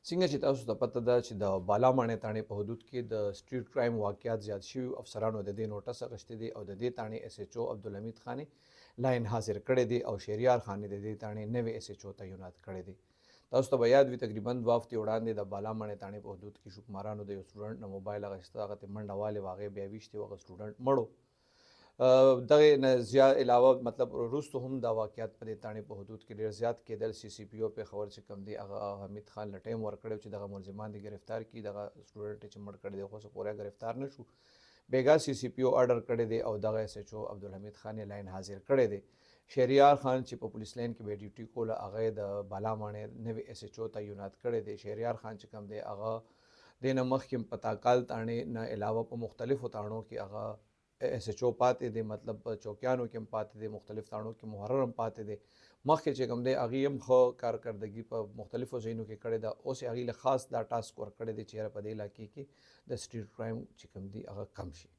څنګه چې تاسو ته پته ده چې د بالاماڼۍ تاڼې په حدود کې د سټریټ کرایم واقعیات زیات شوي، افسرانو د دې نوټس اخیستی دی او د دې تاڼې اس ایچ او عبدالحمید خان لاین حاضر کړی دی او شهریار خان د دې تاڼې نوی اس ایچ او تعینات کړی دی. تاسو ته به یاد وي تقریبا 2 هفتې وړاندې د بالاماڼۍ تاڼې په حدود کې شوکمارانو د یو سټوډنټ نه موبایل اخیسته، هغه ته منډه والې و، هغې بیا ویشتې و، هغه سټوډنټ مړ و. دغه نه زیات علاوه مطلب وروسته هم دا واقعیات په دې تاڼې په حدود کې ډېر زیات کېدل. سی سی پی او پېښور چې کوم دی هغه حمید خان له ټایم ورکړی چې دغه ملزمان دې ګرفتار کړي، دغه سټوډنټ چې مړ کړی دی خو اوسه پورې ګرفتار نه شو. بیګا سی سی پی او آرډر کړی دی او دغه اس ایچ او عبدالحمید خان یې لاین حاضر کړی دی. شهریار خان چې په پولیس لاین کې به ډیوټي کوله هغه د بالاماڼۍ نوی اس ایچ او تعینات کړی دی. شهریار خان چې کوم دی هغه دې نه مخکې په تاکال تاڼې نه علاوه په مختلفو تاڼو کې هغه اس ایچ او پاتې دی، مطلب چوکیانو کې هم پاتې دی، مختلف تاڼو کې محرر هم پاتې دی. مخکې چې کوم دی هغې هم ښه کارکردګي په مختلفو ځایونو کې کړې ده. اوس یې هغې له خاص دا ټاسک ورکړی دی چې یاره په دې علاقې کې د سټریټ کرایم چې کوم دی هغه کم شي.